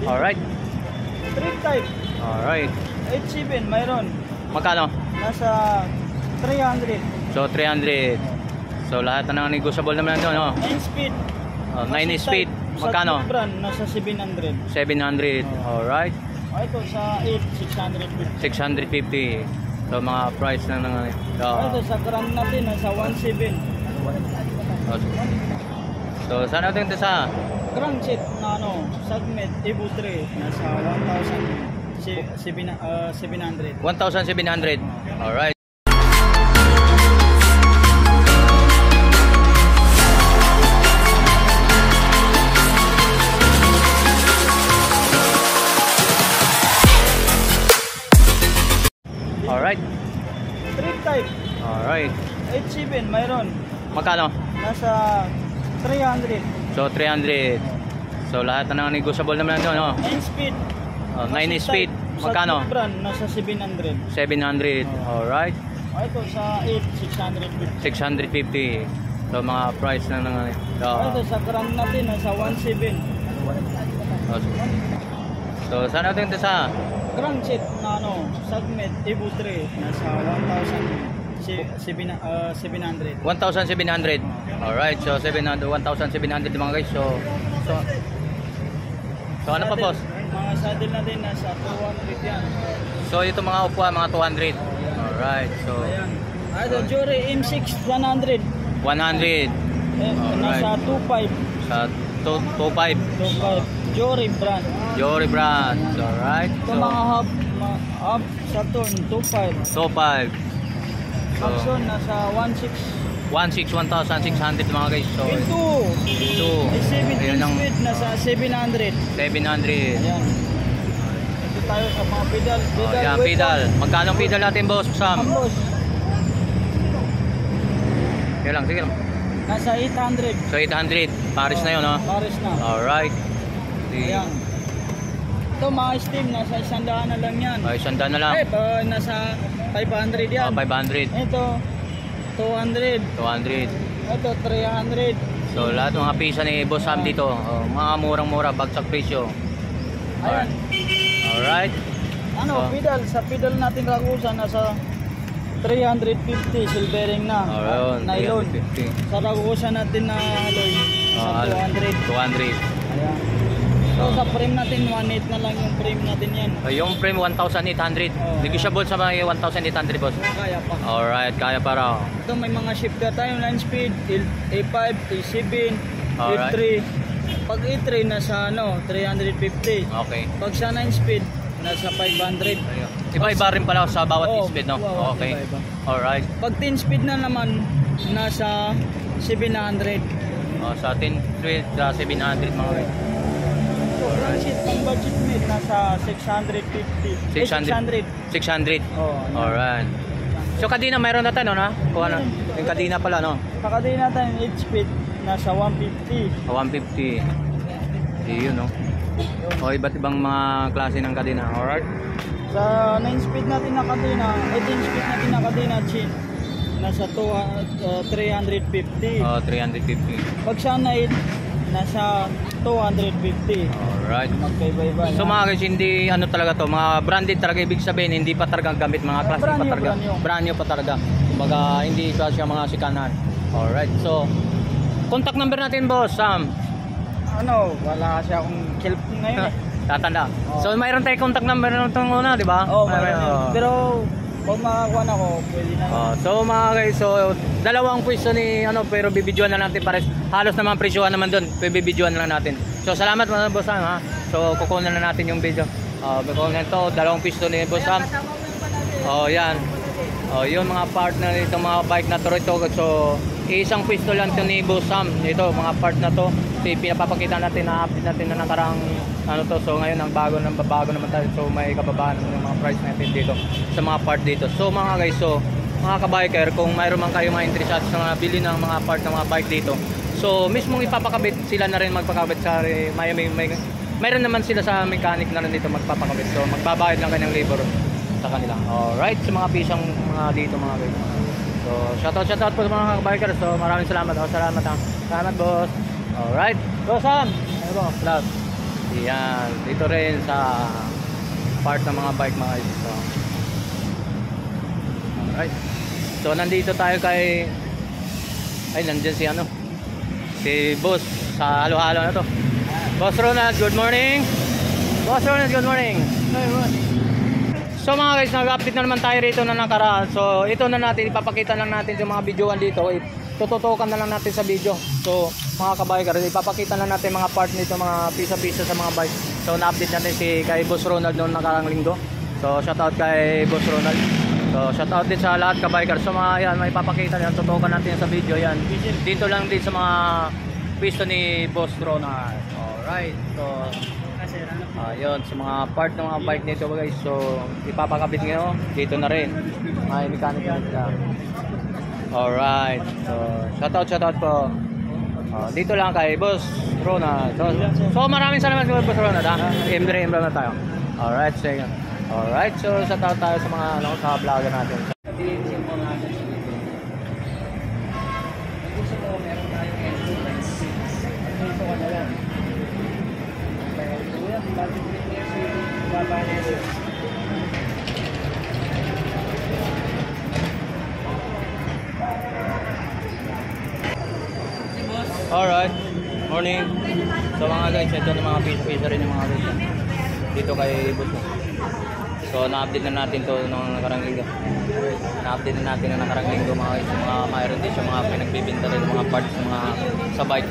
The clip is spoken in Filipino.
Alright. Street type. Alright. 87 mayroon. Magkano? Nasa 300. So 300. So lahat na ng negotiable naman nandun, no? 9 speed. 9 speed. Magkano? Sa brand, nasa 700. 700. Alright. Ito sa 8, 650. 650. So mga price na ng Ito sa grand natin, nasa 17. So saan natin ito sa Grand set na segment Evo 3, nasa 1,700. 1,700. Alright. Alright. Street type. Alright. 87 mayroon. Magkano? Nasa 300. So 300. So lahat na ng negotiable naman nandun, no? 9 speed. 9 speed. Magkano? Sa brand, nasa 700. 700. Alright. Ito sa 8, 650. 650. So mga price na ng Ito sa grand natin, nasa 17. So saan natin ito sa Grand set na segment Evo 3, nasa 1,700. 1,700. Alright, so 1,700 mga guys. So ano pa, boss? Mga saddle natin nasa 200 yan. So ito mga upuan, mga 200. Alright, so ayan. Ito Jory M6 100. 100. Nasa 25. Sa 25. Jory brand. Jory brand. Alright. Ito So mga hub Saturn 25. 25. So Maxon nasa 1,600 mga guys. So ito 17 17 speed nasa 700. 700. Ayan. Ito tayo sa mga pedal. Yan, pedal. Magkano ang pedal natin, boss Sam? Boss, Sige lang, sige lang. nasa 800. So 800. Paris na yun, no? Paris na. Alright. Ayan. Ito mga steam, nasa 100 na lang yan. Ay, sanda na lang. Nasa 500 yan. 500. Ito, 200. 200. Ito, 300. So lahat ng mga pisa ni Boss Sam dito, mga murang-mura, bagsak presyo. Ayan. Alright. So, Pedal. Sa pedal natin Ragusa, nasa 350 silvering na. Ayun, Nylon. 350. Sa Ragusa natin na alloy, sa 200. 200. Ayan. So sa frame natin, 1.8 na lang yung frame natin yan. Yung frame 1,800. Negotiable sa mga 1,800, boss. Kaya pa. Alright, kaya para. Ito may mga shifter tayo, 9 speed, A5, A7, Alright. A3. Pag A3 nasa 350. Okay. Pag sa 9 speed, nasa 500. Iba-iba rin pala sa bawat speed, no? Okay. Iba-iba. Alright. Pag 10 speed na naman, nasa 700. Sa 10 speed, 700 mga guys. Transit pang budget made, nasa 650. 600. 600. Alright. So kadina mayroon na tayo, no? Kung ano? Yung kadina pala, no? Pakadin natin 8 speed, nasa 150. 150. Yun, no? O iba't ibang mga klase ng kadina. Alright. Sa 9 speed natin na kadina, 18 speed natin na kadina, chin, nasa 350. 350. Pag sa 9, nasa 250. Alright. Magkaiba-iba. So mga guys, hindi ano talaga to, mga branded talaga, ibig sabihin hindi pa talaga gamit, mga classic pa talaga. Brand new pa talaga. Kumbaga hindi pa siya mga sikanan. Alright. So contact number natin, boss Sam. Wala kasi akong kelp ngayon eh. Tatanda. So mayroon tayong contact number nung una, di ba? Pero kung makakuha na ako, pwede na. So mga guys, so dalawang pwesto ni pero bibidyoan na natin pares. Halos naman presyohan naman doon. Bibidyoan na lang natin. So salamat mga boss Sam, ha. So kukunan na natin yung video. Kukunan to, dalawang pwesto ni boss Sam. Yan. Yung mga partner nito mga bike na to ito. So isang pwesto lang to ni boss Sam. Ito mga part na to. Pinapapakita natin na update natin na nakarang to. So ngayon ang bago naman tayo. So may kababaan naman yung mga price natin dito sa mga part dito. So mga guys, so mga kabiker, kung mayroon man kayo mga interesado sa mga bili ng mga part ng mga bike dito, so mismong ipapakabit sila na rin magpakabit sa mayroon naman sila sa mechanic na rin dito magpapakabit. So magbabayad lang kanyang labor sa kanila. Alright, sa mga pisang mga dito mga guys. So shoutout po sa mga kabiker. So maraming salamat. Salamat boss. Alright. Go Sam. Ayun po. Love. Yan, dito rin sa part ng mga bike mga guys. So, alright. So nandito tayo kay nandyan si si boss sa halo-halo na to. Boss Ronald, good morning. Boss Ronald, good morning. So mga guys, nag-update na naman tayo rito na nakaraan. So ito na natin, ipapakita lang natin yung mga videoan dito. Tututukan na lang natin sa video. So mga kabiker, ipapakita na natin mga part nito, mga pisa-pisa sa mga bike. So na-update natin kay Boss Ronald noong nakarang linggo. So shoutout kay Boss Ronald. So shoutout din sa lahat kabiker. So mga yan, may ipapakita yan, tutukan natin sa video yan. Dito lang din sa mga pisto ni Boss Ronald. Alright. So ayun, sa mga part ng mga bike nito guys. So ipapakabit nyo dito na rin. May mechanic na sila. Alright. So shoutout po. Dito lang kay Boss Ronald. So maraming salamat kay Boss Ronald ha. Embre na tayo. Alright, sige. Alright, so shoutout tayo sa mga sa vlogger natin. Sabihin po natin sa video. Kung gusto mo, meron tayong endurance 6. Dito ka na lang. Alright, morning. So mga guys, ito na mga fish rin yung mga guys dito kay Boss. So na-update na natin to nung nakarang linggo. Na-update na natin nung nakarang linggo mga guys, mga mayroon din siya mga pinagbibinta rin mga parts mga sa bike.